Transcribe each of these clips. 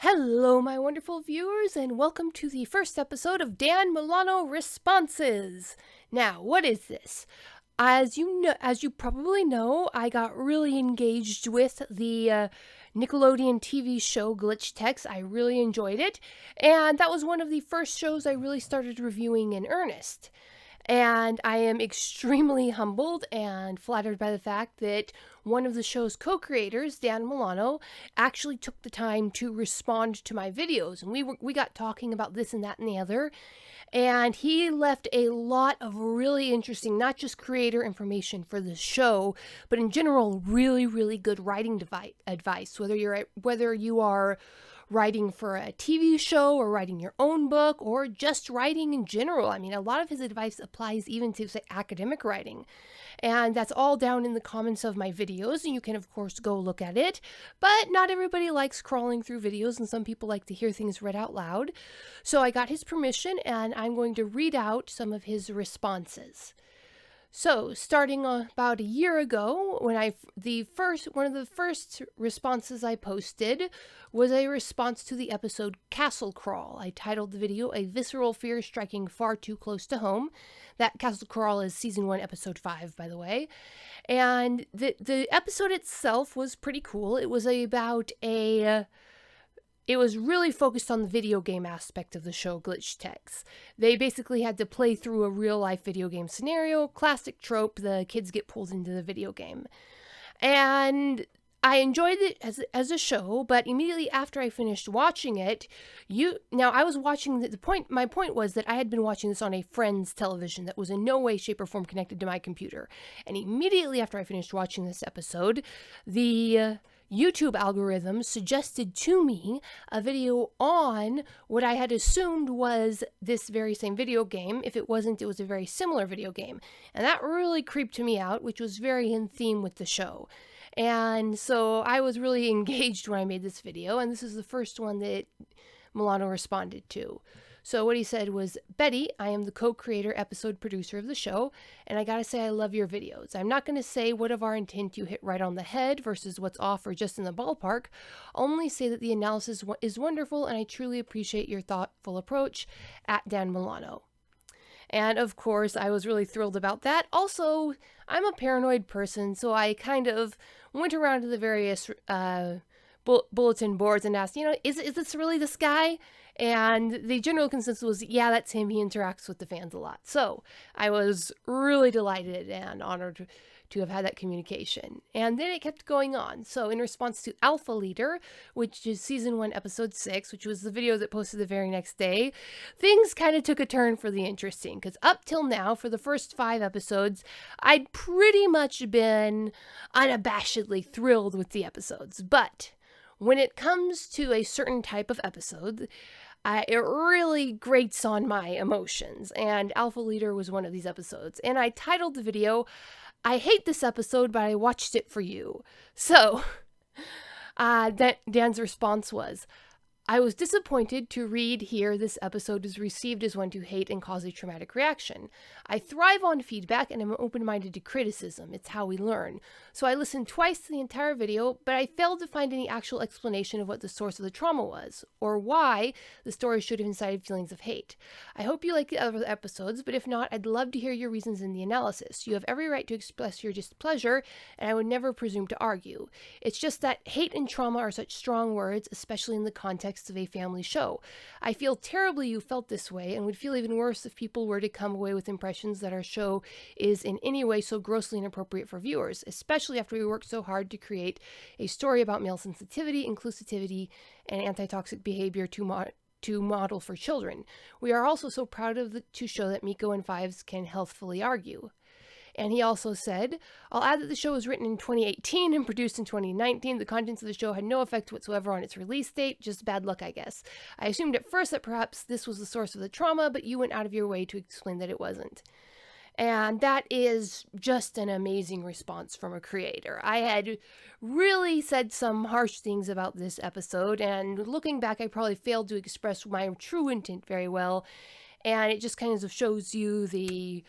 Hello, my wonderful viewers, and welcome to the first episode of Dan Milano Responses. Now, what is this? As you probably know, I got really engaged with the Nickelodeon TV show Glitch Text. I really enjoyed it, and that was one of the first shows I really started reviewing in earnest. And I am extremely humbled and flattered by the fact that one of the show's co-creators, Dan Milano, actually took the time to respond to my videos. And we got talking about this and that and the other. And he left a lot of really interesting, not just creator information for the show, but in general, really, really good writing advice. Whether you are writing for a TV show or writing your own book or just writing in general. I mean, a lot of his advice applies even to, say, academic writing. And that's all down in the comments of my videos, and you can, of course, go look at it. But not everybody likes crawling through videos, and some people like to hear things read out loud. So I got his permission, and I'm going to read out some of his responses. So, starting about a year ago, one of the first responses I posted was a response to the episode Castle Crawl. I titled the video "A Visceral Fear Striking Far Too Close to Home." That Castle Crawl is season 1, episode 5, by the way. And the episode itself was pretty cool. It was really focused on the video game aspect of the show Glitch Text. They basically had to play through a real-life video game scenario, classic trope, the kids get pulled into the video game. And I enjoyed it as a show, but immediately after I finished watching it, I was watching my point was that I had been watching this on a friend's television that was in no way, shape, or form connected to my computer. And immediately after I finished watching this episode, the YouTube algorithm suggested to me a video on what I had assumed was this very same video game. If it wasn't, it was a very similar video game. And that really creeped me out, which was very in theme with the show. And so I was really engaged when I made this video, and this is the first one that Milano responded to. So what he said was, "Betty, I am the co-creator episode producer of the show, and I gotta say I love your videos. I'm not gonna say what of our intent you hit right on the head versus what's off or just in the ballpark. I'll only say that the analysis is wonderful, and I truly appreciate your thoughtful approach, at Dan Milano." And of course, I was really thrilled about that. Also, I'm a paranoid person, so I kind of went around to the various bulletin boards and asked, is this really this guy? And the general consensus was, yeah, that's him. He interacts with the fans a lot. So I was really delighted and honored to have had that communication. And then it kept going on. So in response to Alpha Leader, which is season 1, episode 6, which was the video that posted the very next day, things kind of took a turn for the interesting. Because up till now, for the first 5 episodes, I'd pretty much been unabashedly thrilled with the episodes. But when it comes to a certain type of episode, it really grates on my emotions, and Alpha Leader was one of these episodes. And I titled the video, "I hate this episode, but I watched it for you." So, Dan's response was, "I was disappointed to hear this episode is received as one to hate and cause a traumatic reaction. I thrive on feedback and am open-minded to criticism. It's how we learn. So I listened twice to the entire video, but I failed to find any actual explanation of what the source of the trauma was, or why the story should have incited feelings of hate. I hope you like the other episodes, but if not, I'd love to hear your reasons in the analysis. You have every right to express your displeasure, and I would never presume to argue. It's just that hate and trauma are such strong words, especially in the context of a family show. I feel terribly you felt this way, and would feel even worse if people were to come away with impressions that our show is in any way so grossly inappropriate for viewers, especially after we worked so hard to create a story about male sensitivity, inclusivity, and anti-toxic behavior to model for children. We are also so proud to show that Me-K.O and Fives can healthfully argue." And he also said, "I'll add that the show was written in 2018 and produced in 2019. The contents of the show had no effect whatsoever on its release date, just bad luck, I guess. I assumed at first that perhaps this was the source of the trauma, but you went out of your way to explain that it wasn't." And that is just an amazing response from a creator. I had really said some harsh things about this episode, and looking back, I probably failed to express my true intent very well. And it just kind of shows you the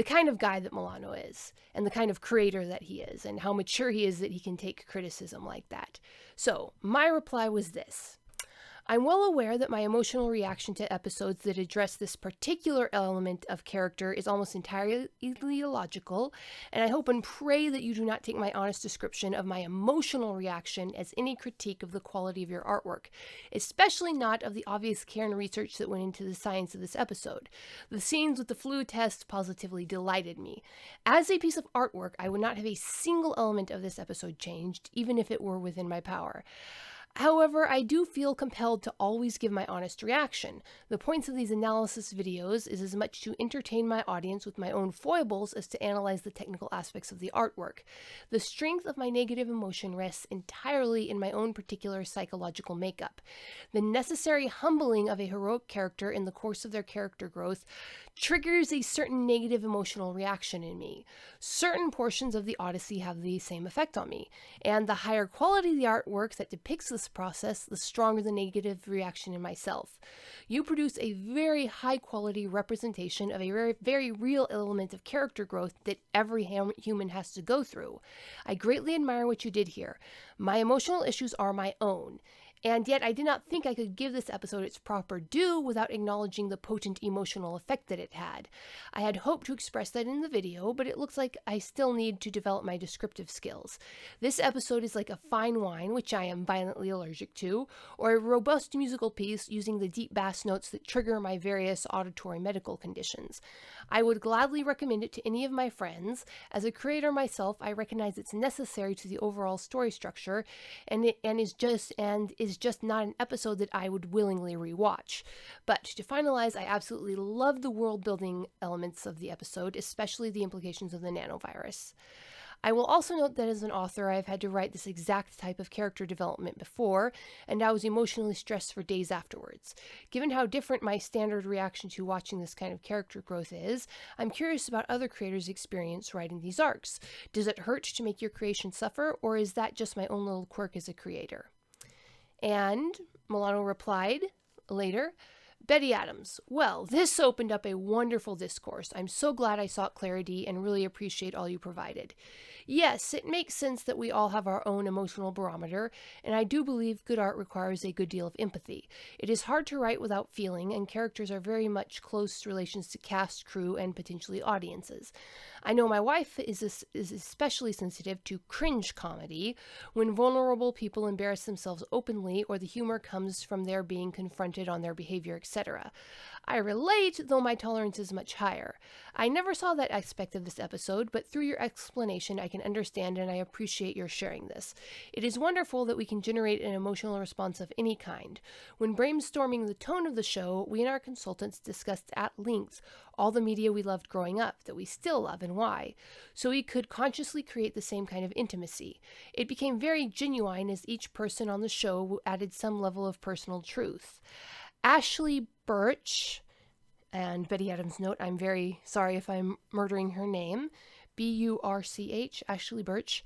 kind of guy that Milano is, and the kind of creator that he is, and how mature he is that he can take criticism like that. So my reply was this: I'm well aware that my emotional reaction to episodes that address this particular element of character is almost entirely illogical, and I hope and pray that you do not take my honest description of my emotional reaction as any critique of the quality of your artwork, especially not of the obvious care and research that went into the science of this episode. The scenes with the flu test positively delighted me. As a piece of artwork, I would not have a single element of this episode changed, even if it were within my power. However, I do feel compelled to always give my honest reaction. The points of these analysis videos is as much to entertain my audience with my own foibles as to analyze the technical aspects of the artwork. The strength of my negative emotion rests entirely in my own particular psychological makeup. The necessary humbling of a heroic character in the course of their character growth triggers a certain negative emotional reaction in me. Certain portions of the Odyssey have the same effect on me, and the higher quality the artwork that depicts this process, the stronger the negative reaction in myself. You produce a very high quality representation of a very, very real element of character growth that every human has to go through. I greatly admire what you did here. My emotional issues are my own. And yet I did not think I could give this episode its proper due without acknowledging the potent emotional effect that it had. I had hoped to express that in the video, but it looks like I still need to develop my descriptive skills. This episode is like a fine wine, which I am violently allergic to, or a robust musical piece using the deep bass notes that trigger my various auditory medical conditions. I would gladly recommend it to any of my friends. As a creator myself, I recognize it's necessary to the overall story structure, and is just not an episode that I would willingly rewatch. But to finalize, I absolutely love the world building elements of the episode, especially the implications of the nanovirus. I will also note that as an author, I've had to write this exact type of character development before, and I was emotionally stressed for days afterwards. Given how different my standard reaction to watching this kind of character growth is, I'm curious about other creators' experience writing these arcs. Does it hurt to make your creation suffer, or is that just my own little quirk as a creator? And Milano replied later, Betty Adams, well, this opened up a wonderful discourse. I'm so glad I sought clarity and really appreciate all you provided. Yes, it makes sense that we all have our own emotional barometer, and I do believe good art requires a good deal of empathy. It is hard to write without feeling, and characters are very much close relations to cast, crew, and potentially audiences. I know my wife is especially sensitive to cringe comedy, when vulnerable people embarrass themselves openly or the humor comes from their being confronted on their behavior, etc. I relate, though my tolerance is much higher. I never saw that aspect of this episode, but through your explanation I can understand, and I appreciate your sharing this. It is wonderful that we can generate an emotional response of any kind. When brainstorming the tone of the show, we and our consultants discussed at length all the media we loved growing up, that we still love, and why, so we could consciously create the same kind of intimacy. It became very genuine as each person on the show added some level of personal truth. Ashley Birch, and Betty Adams note, I'm very sorry if I'm murdering her name, Burch, Ashley Birch.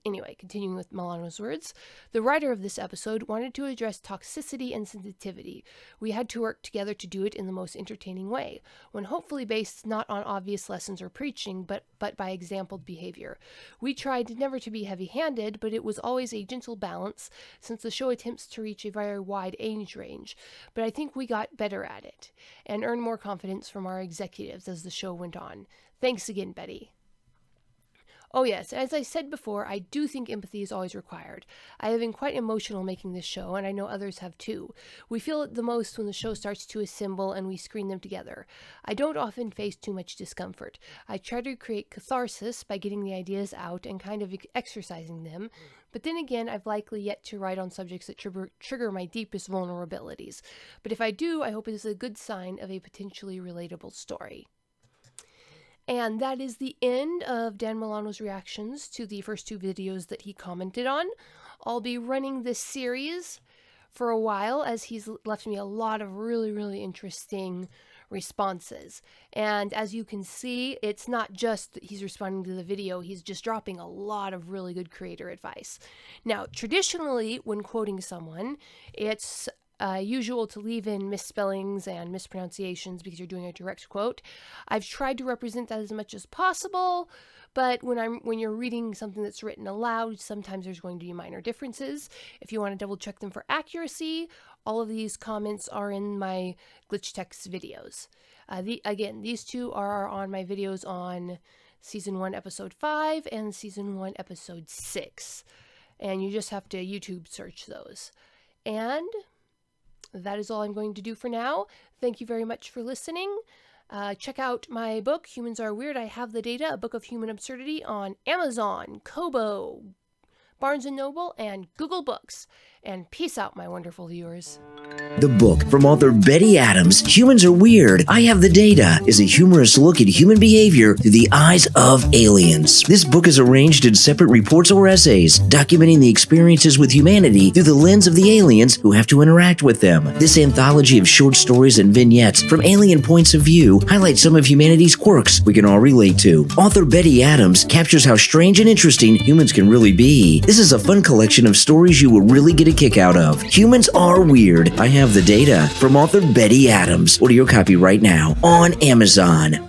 Anyway, continuing with Milano's words, the writer of this episode wanted to address toxicity and sensitivity. We had to work together to do it in the most entertaining way, one hopefully based not on obvious lessons or preaching, but by exampled behavior. We tried never to be heavy-handed, but it was always a gentle balance, since the show attempts to reach a very wide age range. But I think we got better at it, and earned more confidence from our executives as the show went on. Thanks again, Betty. Oh yes, as I said before, I do think empathy is always required. I have been quite emotional making this show, and I know others have too. We feel it the most when the show starts to assemble and we screen them together. I don't often face too much discomfort. I try to create catharsis by getting the ideas out and kind of exercising them, but then again, I've likely yet to write on subjects that trigger my deepest vulnerabilities. But if I do, I hope it is a good sign of a potentially relatable story. And that is the end of Dan Milano's reactions to the first two videos that he commented on. I'll be running this series for a while, as he's left me a lot of really, really interesting responses. And as you can see, it's not just that he's responding to the video, he's just dropping a lot of really good creator advice. Now, traditionally, when quoting someone, it's usual to leave in misspellings and mispronunciations because you're doing a direct quote. I've tried to represent that as much as possible, but when you're reading something that's written aloud, sometimes there's going to be minor differences. If you want to double check them for accuracy, All of these comments are in my glitch text videos. Again, these two are on my videos on Season 1, Episode 5 and Season 1, Episode 6. And you just have to YouTube search those. And that is all I'm going to do for now. Thank you very much for listening. Check out my book, Humans Are Weird, I Have the Data, a book of human absurdity, on Amazon, Kobo, Barnes & Noble, and Google Books. And peace out, my wonderful viewers. The book from author Betty Adams, Humans Are Weird, I Have the Data, is a humorous look at human behavior through the eyes of aliens. This book is arranged in separate reports or essays, documenting the experiences with humanity through the lens of the aliens who have to interact with them. This anthology of short stories and vignettes from alien points of view highlights some of humanity's quirks we can all relate to. Author Betty Adams captures how strange and interesting humans can really be. This is a fun collection of stories you will really get a kick out of. Humans Are Weird, I Have the Data, from author Betty Adams. Order your copy right now on Amazon.